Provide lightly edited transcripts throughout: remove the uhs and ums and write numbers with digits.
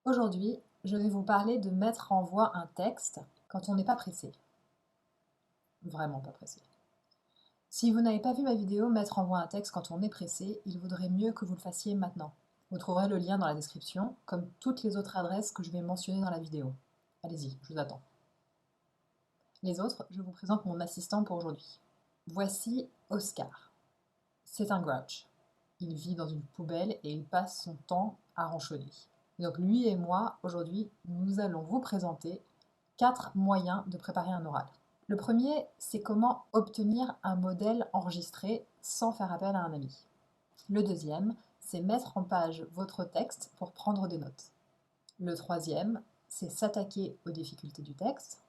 Aujourd'hui, je vais vous parler de mettre en voix un texte quand on n'est pas pressé. Vraiment pas pressé. Si vous n'avez pas vu ma vidéo mettre en voix un texte quand on est pressé, il vaudrait mieux que vous le fassiez maintenant. Vous trouverez le lien dans la description, comme toutes les autres adresses que je vais mentionner dans la vidéo. Allez-y, je vous attends. Les autres, je vous présente mon assistant pour aujourd'hui. Voici Oscar. C'est un grouch. Il vit dans une poubelle et il passe son temps à ronchonner. Donc lui et moi, aujourd'hui, nous allons vous présenter 4 moyens de préparer un oral. Le premier, c'est comment obtenir un modèle enregistré sans faire appel à un ami. Le deuxième, c'est mettre en page votre texte pour prendre des notes. Le troisième, c'est s'attaquer aux difficultés du texte.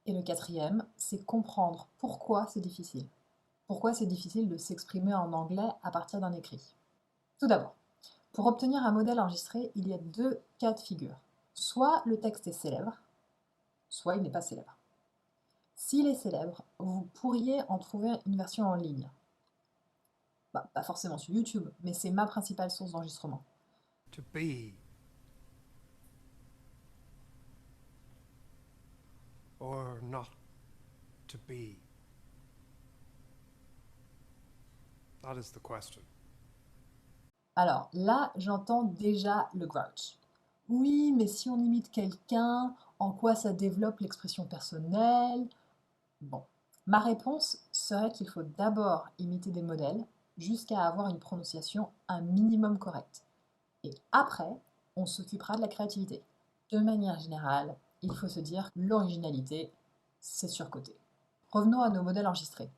Et le quatrième, c'est comprendre pourquoi c'est difficile. Pourquoi c'est difficile de s'exprimer en anglais à partir d'un écrit. Tout d'abord, pour obtenir un modèle enregistré, il y a 2 cas de figure. Soit le texte est célèbre, soit il n'est pas célèbre. S'il est célèbre, vous pourriez en trouver une version en ligne. Pas forcément sur YouTube, mais c'est ma principale source d'enregistrement. To be or not to be? That is the question. Alors là, j'entends déjà le grouch. Oui, mais si on imite quelqu'un, en quoi ça développe l'expression personnelle? Bon, ma réponse serait qu'il faut d'abord imiter des modèles jusqu'à avoir une prononciation un minimum correcte. Et après, on s'occupera de la créativité. De manière générale, il faut se dire que l'originalité, c'est surcoté. Revenons à nos modèles enregistrés.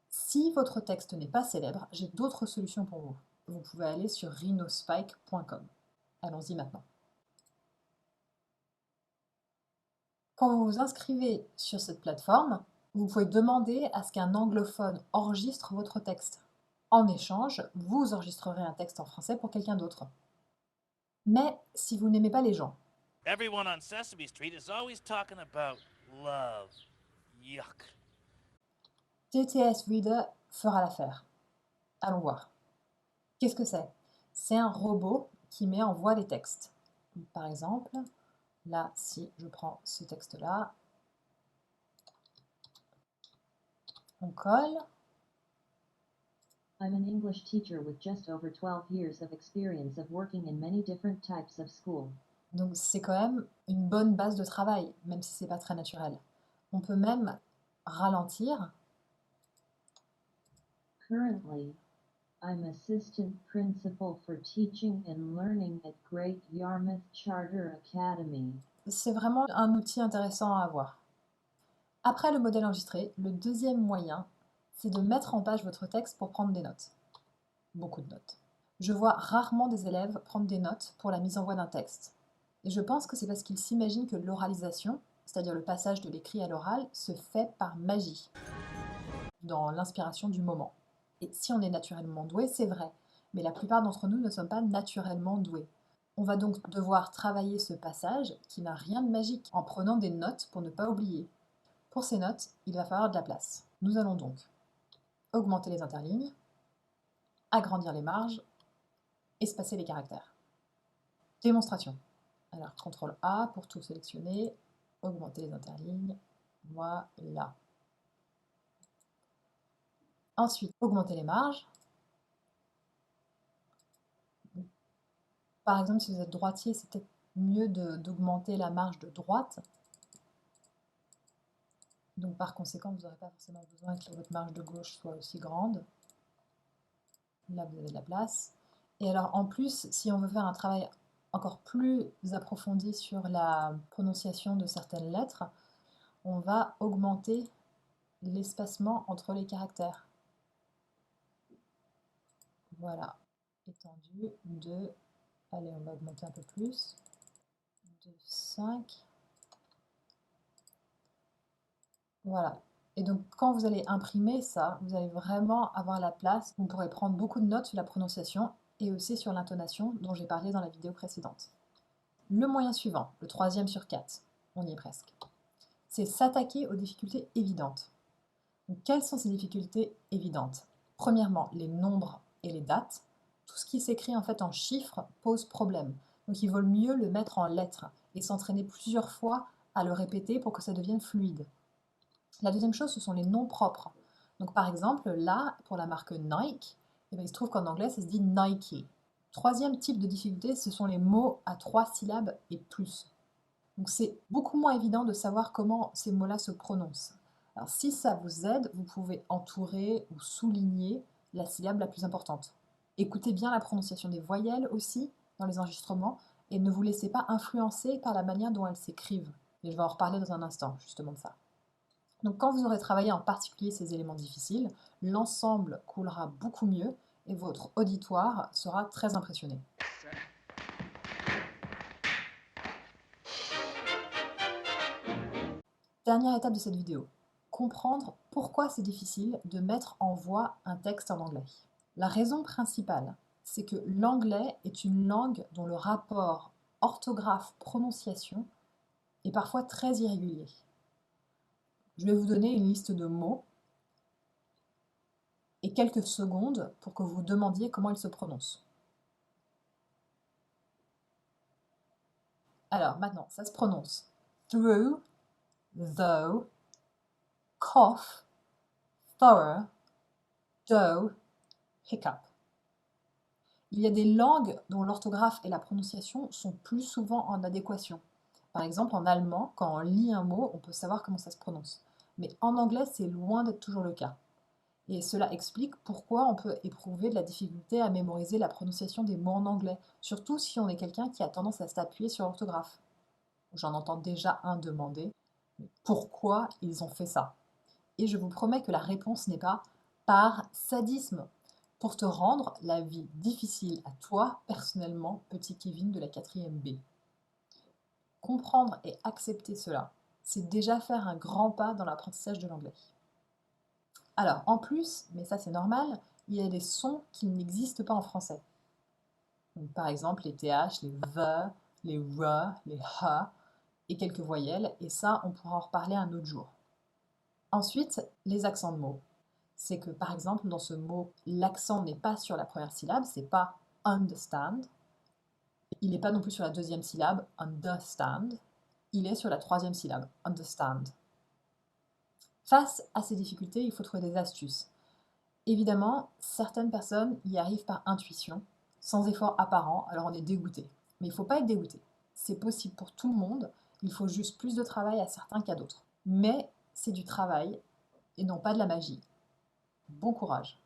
Si votre texte n'est pas célèbre, j'ai d'autres solutions pour vous. Vous pouvez aller sur rhinospike.com. Allons-y maintenant. Quand vous vous inscrivez sur cette plateforme, vous pouvez demander à ce qu'un anglophone enregistre votre texte. En échange, vous enregistrerez un texte en français pour quelqu'un d'autre. Mais si vous n'aimez pas les gens, Everyone on Sesame Street is always talking about love. Yuck. TTS Reader fera l'affaire. Allons voir. Qu'est-ce que c'est? C'est un robot qui met en voix des textes. Par exemple, là, si je prends ce texte-là, on colle. I'm an English teacher with just over 12 years of experience of working in many different types of school. Donc c'est quand même une bonne base de travail, même si c'est pas très naturel. On peut même ralentir. Currently, I'm assistant principal for teaching and learning at Great Yarmouth Charter Academy. C'est vraiment un outil intéressant à avoir. Après le modèle enregistré, le deuxième moyen, c'est de mettre en page votre texte pour prendre des notes. Beaucoup de notes. Je vois rarement des élèves prendre des notes pour la mise en voix d'un texte. Et je pense que c'est parce qu'ils s'imaginent que l'oralisation, c'est-à-dire le passage de l'écrit à l'oral, se fait par magie, dans l'inspiration du moment. Et si on est naturellement doué, c'est vrai, mais la plupart d'entre nous ne sommes pas naturellement doués. On va donc devoir travailler ce passage qui n'a rien de magique en prenant des notes pour ne pas oublier. Pour ces notes, il va falloir de la place. Nous allons donc augmenter les interlignes, agrandir les marges, espacer les caractères. Démonstration. Alors, CTRL A pour tout sélectionner, augmenter les interlignes, voilà. Ensuite, augmenter les marges. Par exemple, si vous êtes droitier, c'est peut-être mieux d'augmenter la marge de droite. Donc par conséquent, vous n'aurez pas forcément besoin que votre marge de gauche soit aussi grande. Là, vous avez de la place. Et alors en plus, si on veut faire un travail encore plus approfondi sur la prononciation de certaines lettres, on va augmenter l'espacement entre les caractères. Voilà, étendu de, allez, on va augmenter un peu plus, de 5. Voilà. Et donc, quand vous allez imprimer ça, vous allez vraiment avoir la place. Vous pourrez prendre beaucoup de notes sur la prononciation et aussi sur l'intonation dont j'ai parlé dans la vidéo précédente. Le moyen suivant, le troisième sur 4, on y est presque, c'est s'attaquer aux difficultés évidentes. Donc, quelles sont ces difficultés évidentes? Premièrement, les nombres et les dates. Tout ce qui s'écrit en fait en chiffres pose problème. Donc il vaut mieux le mettre en lettres et s'entraîner plusieurs fois à le répéter pour que ça devienne fluide. La deuxième chose, ce sont les noms propres. Donc par exemple, là, pour la marque Nike, eh bien, il se trouve qu'en anglais, ça se dit Nike. Troisième type de difficulté, ce sont les mots à 3 syllabes et plus. Donc c'est beaucoup moins évident de savoir comment ces mots-là se prononcent. Alors si ça vous aide, vous pouvez entourer ou souligner la syllabe la plus importante. Écoutez bien la prononciation des voyelles aussi dans les enregistrements et ne vous laissez pas influencer par la manière dont elles s'écrivent. Et je vais en reparler dans un instant, justement de ça. Donc quand vous aurez travaillé en particulier ces éléments difficiles, l'ensemble coulera beaucoup mieux et votre auditoire sera très impressionné. Dernière étape de cette vidéo, comprendre pourquoi c'est difficile de mettre en voix un texte en anglais. La raison principale, c'est que l'anglais est une langue dont le rapport orthographe-prononciation est parfois très irrégulier. Je vais vous donner une liste de mots et quelques secondes pour que vous demandiez comment ils se prononcent. Alors maintenant, ça se prononce through, though, cough, thorough, dough, hiccup. Il y a des langues dont l'orthographe et la prononciation sont plus souvent en adéquation. Par exemple, en allemand, quand on lit un mot, on peut savoir comment ça se prononce. Mais en anglais, c'est loin d'être toujours le cas. Et cela explique pourquoi on peut éprouver de la difficulté à mémoriser la prononciation des mots en anglais, surtout si on est quelqu'un qui a tendance à s'appuyer sur l'orthographe. J'en entends déjà un demander pourquoi ils ont fait ça. Et je vous promets que la réponse n'est pas par sadisme, pour te rendre la vie difficile à toi, personnellement, petit Kevin de la 4e B. Comprendre et accepter cela, c'est déjà faire un grand pas dans l'apprentissage de l'anglais. Alors, en plus, mais ça c'est normal, il y a des sons qui n'existent pas en français. Donc, par exemple, les TH, les V, les R, les H et quelques voyelles, et ça, on pourra en reparler un autre jour. Ensuite, les accents de mots. C'est que, par exemple, dans ce mot, l'accent n'est pas sur la première syllabe, c'est pas understand. Il n'est pas non plus sur la deuxième syllabe, understand. Il est sur la troisième syllabe, understand. Face à ces difficultés, il faut trouver des astuces. Évidemment, certaines personnes y arrivent par intuition, sans effort apparent, alors on est dégoûté. Mais il ne faut pas être dégoûté. C'est possible pour tout le monde, il faut juste plus de travail à certains qu'à d'autres. Mais c'est du travail et non pas de la magie. Bon courage!